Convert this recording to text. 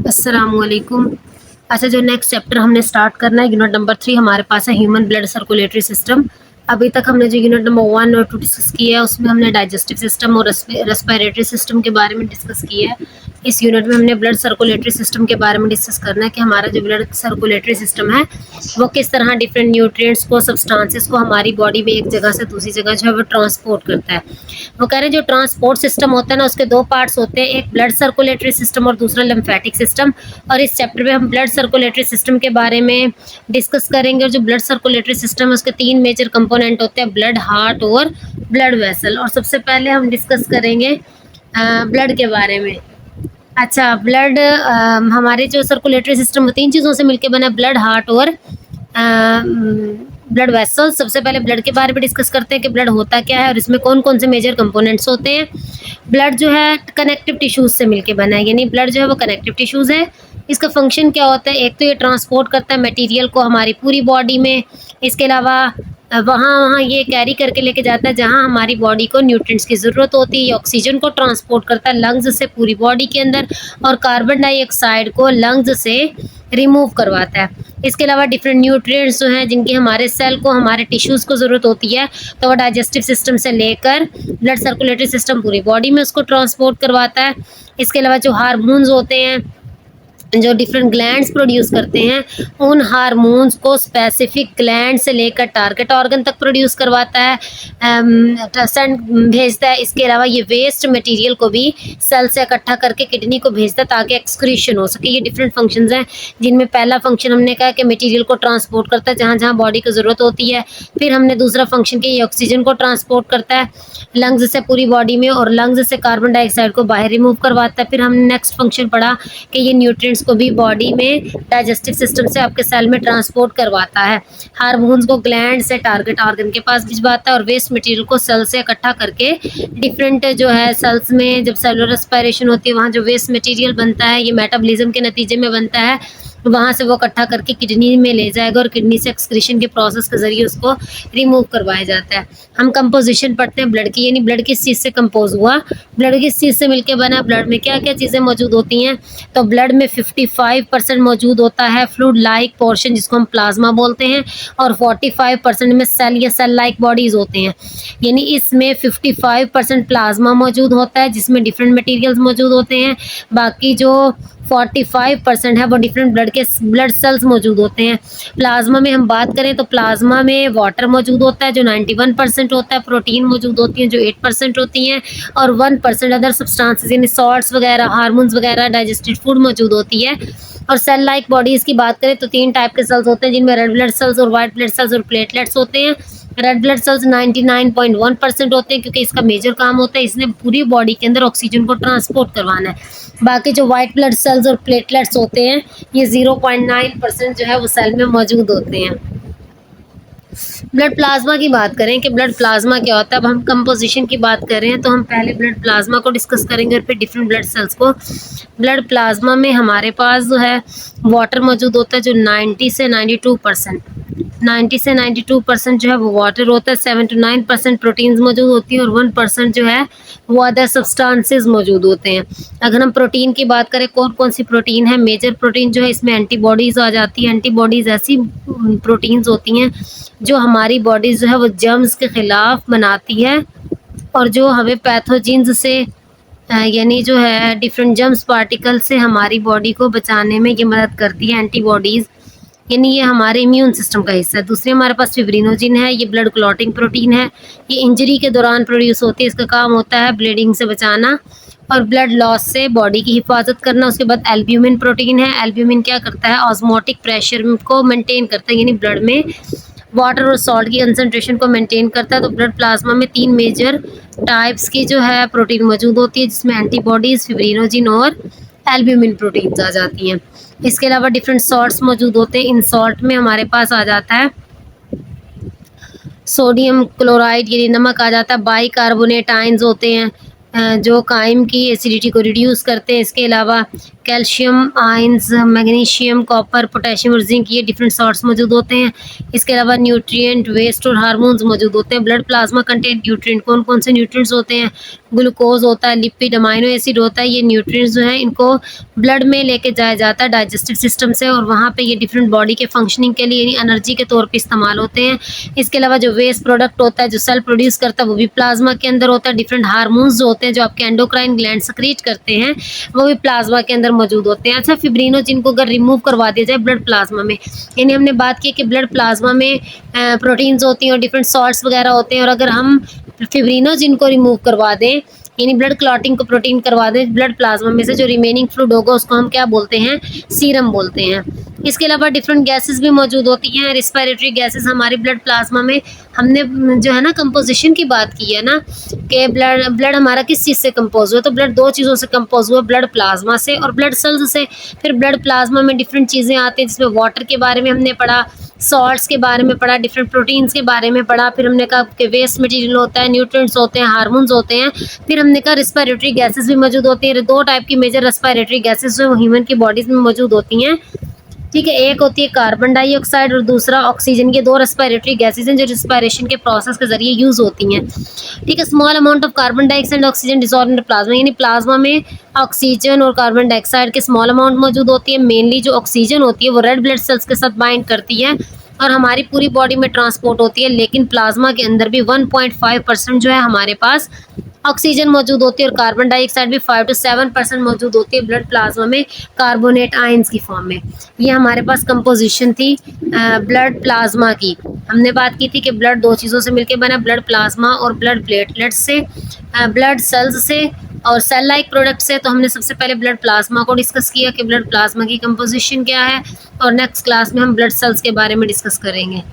अस्सलामुअलैकुम। अच्छा, जो नेक्स्ट चैप्टर हमने स्टार्ट करना है, यूनिट नंबर 3 हमारे पास है ह्यूमन ब्लड सर्कुलेटरी सिस्टम। अभी तक हमने जो यूनिट नंबर 1 और 2 डिस्कस किया है, उसमें हमने डाइजेस्टिव सिस्टम और रेस्पिरेटरी सिस्टम के बारे में डिस्कस किया है। इस यूनिट में हमने ब्लड सर्कुलेटरी सिस्टम के बारे में डिस्कस करना है कि हमारा जो ब्लड सर्कुलेटरी सिस्टम है वो किस तरह डिफरेंट न्यूट्रिएंट्स को, सब्सटेंसेस को हमारी बॉडी में एक जगह से दूसरी जगह जो है वो ट्रांसपोर्ट करता है। वो कह रहे हैं जो ट्रांसपोर्ट सिस्टम होता है ना, उसके दो पार्ट्स होते हैं, एक ब्लड सर्कुलेटरी सिस्टम और दूसरा लिम्फेटिक सिस्टम। और इस चैप्टर में हम ब्लड सर्कुलेटरी सिस्टम के बारे में डिस्कस करेंगे। और जो ब्लड सर्कुलेटरी सिस्टम है उसके 3 मेजर कंपोनेंट होते हैं, ब्लड, हार्ट और ब्लड वेसल। और सबसे पहले हम डिस्कस करेंगे ब्लड के बारे में। अच्छा, ब्लड हमारे जो सर्कुलेटरी सिस्टम 3 चीज़ों से मिलकर बना है, ब्लड, हार्ट और ब्लड वेसल। सबसे पहले ब्लड के बारे में डिस्कस करते हैं कि ब्लड होता क्या है और इसमें कौन कौन से मेजर कंपोनेंट्स होते हैं। ब्लड जो है कनेक्टिव टिश्यूज से मिलके बना है, यानी ब्लड जो है वो कनेक्टिव टिश्यूज है। इसका फंक्शन क्या होता है? एक तो ये ट्रांसपोर्ट करता है मटेरियल को हमारी पूरी बॉडी में। इसके अलावा वहाँ ये कैरी करके लेके जाता है जहाँ हमारी बॉडी को न्यूट्रिएंट्स की ज़रूरत होती है। ये ऑक्सीजन को ट्रांसपोर्ट करता है लंग्स से पूरी बॉडी के अंदर, और कार्बन डाइऑक्साइड को लंग्स से रिमूव करवाता है। इसके अलावा डिफरेंट न्यूट्रिएंट्स जो हैं जिनकी हमारे सेल को, हमारे टिश्यूज़ को ज़रूरत होती है, तो वो डाइजेस्टिव सिस्टम से लेकर ब्लड सर्कुलेटरी सिस्टम पूरी बॉडी में उसको ट्रांसपोर्ट करवाता है। इसके अलावा जो हार्मोन्स होते हैं जो डिफरेंट ग्लैंड्स प्रोड्यूस करते हैं, उन हार्मोन्स को स्पेसिफिक ग्लैंड से लेकर टारगेट ऑर्गन तक प्रोड्यूस करवाता है, सेंड भेजता है। इसके अलावा ये वेस्ट मटेरियल को भी सेल से इकट्ठा करके किडनी को भेजता है ताकि एक्सक्रीशन हो सके। ये डिफरेंट फंक्शंस हैं जिनमें पहला फंक्शन हमने कहा कि मटेरियल को ट्रांसपोर्ट करता है जहाँ जहाँ बॉडी को ज़रूरत होती है। फिर हमने दूसरा फंक्शन किया, ये ऑक्सीजन को ट्रांसपोर्ट करता है लंग्स से पूरी बॉडी में, और लंग्स से कार्बन डाइऑक्साइड को बाहर रिमूव करवाता है। फिर हमने नेक्स्ट फंक्शन पढ़ा कि ये न्यूट्रिएंट्स को भी बॉडी में डाइजेस्टिव सिस्टम से आपके सेल में ट्रांसपोर्ट करवाता है। हार्मोन्स को ग्लैंड से टारगेट ऑर्गन के पास भिजवाता है, और वेस्ट मटेरियल को सेल से इकट्ठा करके डिफरेंट जो है सेल्स में जब सेलुलर रेस्पिरेशन होती है वहाँ जो वेस्ट मटेरियल बनता है, ये मेटाबॉलिज्म के नतीजे में बनता है, वहाँ से वो इकट्ठा करके किडनी में ले जाएगा और किडनी से एक्सक्रीशन के प्रोसेस के ज़रिए उसको रिमूव करवाया जाता है। हम कंपोजिशन पढ़ते हैं ब्लड की, यानी ब्लड किस चीज़ से कंपोज हुआ, ब्लड किस चीज़ से मिलके बना, ब्लड में क्या क्या चीज़ें मौजूद होती हैं। तो ब्लड में 55% मौजूद होता है फ्लूइड लाइक पोर्शन जिसको हम प्लाज्मा बोलते हैं, और 45% में सेल या सेल लाइक बॉडीज़ होते हैं। यानी इसमें 55% प्लाज्मा मौजूद होता है जिसमें डिफरेंट मटेरियल्स मौजूद होते हैं। बाकी जो 45% है वो डिफरेंट ब्लड सेल्स मौजूद होते हैं। प्लाज्मा में हम बात करें तो प्लाज्मा में वाटर मौजूद होता है जो 91% होता है, प्रोटीन मौजूद होती हैं जो 8% होती हैं, और 1% अदर सब्सटेंसेस यानी सॉल्ट्स वगैरह, हार्मोन्स वगैरह, डाइजेस्टेड फूड मौजूद होती है। और सेल लाइक बॉडीज़ की बात करें तो 3 टाइप के सेल्स होते हैं जिनमें रेड ब्लड सेल्स और वाइट ब्लड सेल्स और प्लेटलेट्स होते हैं। रेड ब्लड सेल्स 99.1% होते हैं क्योंकि इसका मेजर काम होता है, इसने पूरी बॉडी के अंदर ऑक्सीजन को ट्रांसपोर्ट करवाना है। बाकी जो वाइट ब्लड सेल्स और प्लेटलेट्स होते हैं ये 0.9% जो है वो सेल में मौजूद होते हैं। ब्लड प्लाज्मा की बात करें कि ब्लड प्लाज्मा क्या होता है, अब हम कंपोजिशन की बात कर रहे हैं तो हम पहले ब्लड प्लाज्मा को डिस्कस करेंगे और फिर डिफरेंट ब्लड सेल्स को। ब्लड प्लाज्मा में हमारे पास जो है वाटर मौजूद होता है जो 90 से 92% जो है वो वाटर होता है। 7 to 9% प्रोटीन्स मौजूद होती हैं और 1% जो है वो अदर सब्सटेंसेस मौजूद होते हैं। अगर हम प्रोटीन की बात करें कौन कौन सी प्रोटीन है, मेजर प्रोटीन जो है इसमें एंटीबॉडीज़ आ जाती है। एंटीबॉडीज़ ऐसी प्रोटीन्स होती हैं जो हमारी बॉडी जो है वो जर्म्स के ख़िलाफ़ बनाती है और जो हमें पैथोजेंस से यानी जो है डिफरेंट जर्म्स पार्टिकल से हमारी बॉडी को बचाने में ये मदद करती है। एंटीबॉडीज़ यानी ये हमारे इम्यून सिस्टम का हिस्सा है। दूसरी हमारे पास फिब्रिनोजिन है, ये ब्लड क्लॉटिंग प्रोटीन है, ये इंजरी के दौरान प्रोड्यूस होती है। इसका काम होता है ब्लीडिंग से बचाना और ब्लड लॉस से बॉडी की हिफाजत करना। उसके बाद एल्ब्यूमिन प्रोटीन है। एल्ब्यूमिन क्या करता है, ऑस्मोटिक प्रेशर को मेंटेन करता है, यानी ब्लड में वाटर और सॉल्ट की कंसनट्रेशन को मेंटेन करता है। तो ब्लड प्लाज्मा में 3 मेजर टाइप्स की जो है प्रोटीन मौजूद होती है जिसमें एंटीबॉडीज़, फिब्रिनोजिन और एल्ब्यूमिन प्रोटीन्स आ जाती हैं। इसके अलावा डिफरेंट सॉल्ट्स मौजूद होते हैं। इन सॉल्ट में हमारे पास आ जाता है सोडियम क्लोराइड यानी नमक आ जाता है, बाइकार्बोनेट आयंस होते हैं जो कायम की एसिडिटी को रिड्यूस करते हैं। इसके अलावा calcium ions, magnesium, copper, potassium और जिंक, ये डिफरेंट सॉल्ट्स मौजूद होते हैं। इसके अलावा न्यूट्रिएंट, वेस्ट और हार्मोन्स मौजूद होते हैं। ब्लड प्लाज्मा कंटेंट न्यूट्रिएंट, कौन कौन से न्यूट्रिएंट्स होते हैं? ग्लूकोज होता है, लिपिड, अमाइनो एसिड होता है। ये न्यूट्रिएंट्स जो हैं इनको ब्लड में लेके जाया जाता है डाइजेस्टिव सिस्टम से, और वहाँ पे ये डिफरेंट बॉडी के फंक्शनिंग के लिए यानी एनर्जी के तौर पे इस्तेमाल होते हैं। इसके अलावा जो वेस्ट प्रोडक्ट होता है, जो सेल प्रोड्यूस करता है, वो भी प्लाज्मा के अंदर होता है। डिफरेंट हार्मोन्स जो होते हैं, जो आपके एंडोक्राइन ग्लैंड सेक्रेट करते हैं, वो भी प्लाज्मा के अंदर मौजूद होते हैं। अच्छा, फिब्रिनोजेन को अगर रिमूव करवा दिया जाए ब्लड प्लाज्मा में, यानी हमने बात की कि ब्लड प्लाज्मा में प्रोटीन्स होती हैं और डिफरेंट सॉल्ट्स वगैरह होते हैं, और अगर हम फिब्रिनोजेन को रिमूव करवा दें, यानी ब्लड क्लॉटिंग को प्रोटीन करवा दें ब्लड प्लाज्मा में से, जो रिमेनिंग फ्लूइड होगा उसको हम क्या बोलते हैं? सीरम बोलते हैं। इसके अलावा डिफरेंट गैसेस भी मौजूद होती हैं, रिस्पिरेटरी गैसेस हमारे ब्लड प्लाज्मा में। हमने जो है ना कंपोजिशन की बात की है ना, कि ब्लड हमारा किस चीज़ से कंपोज हुआ है, तो ब्लड दो चीज़ों से कंपोज हुआ, ब्लड प्लाज्मा से और ब्लड सेल्स से। फिर ब्लड प्लाज्मा में डिफरेंट चीज़ें आती हैं, जिसमें वाटर के बारे में हमने पढ़ा, सॉल्ट्स के बारे में पढ़ा, डिफरेंट प्रोटीन्स के बारे में पढ़ा। फिर हमने कहा कि वेस्ट मटेरियल होता है, न्यूट्रिएंट्स होते हैं, हार्मोन्स होते हैं। फिर हमने कहा रिस्पिरेटरी गैसेस भी मौजूद होती हैं। दो टाइप की मेजर रेस्पिरेटरी गैसेस जो ह्यूमन की बॉडीज में मौजूद होती हैं, ठीक है। एक होती है कार्बन डाइऑक्साइड और दूसरा ऑक्सीजन। ये दो रेस्पिरेटरी गैसेस हैं जो रिस्पिरेशन के प्रोसेस के जरिए यूज होती हैं, ठीक है। Small amount of carbon dioxide and oxygen dissolve in plasma, यानी प्लाज्मा में ऑक्सीजन और कार्बन डाइऑक्साइड के स्मॉल अमाउंट मौजूद होती है। मेनली जो ऑक्सीजन होती है वो रेड ब्लड सेल्स के साथ बाइंड करती है और हमारी पूरी बॉडी में ट्रांसपोर्ट होती है, लेकिन प्लाज्मा के अंदर भी 1.5% जो है हमारे पास ऑक्सीजन मौजूद होती है और कार्बन डाइऑक्साइड भी 5 से 7% मौजूद होती है ब्लड प्लाज्मा में कार्बोनेट आयंस की फॉर्म में। ये हमारे पास कंपोजिशन थी ब्लड प्लाज्मा की। हमने बात की थी कि ब्लड दो चीज़ों से मिलकर बना, ब्लड प्लाज्मा और ब्लड प्लेटलेट्स से, ब्लड सेल्स से और सेल लाइक प्रोडक्ट से। तो हमने सबसे पहले ब्लड प्लाज्मा को डिस्कस किया कि ब्लड प्लाज्मा की कंपोजिशन क्या है, और नेक्स्ट क्लास में हम ब्लड सेल्स के बारे में डिस्कस करेंगे।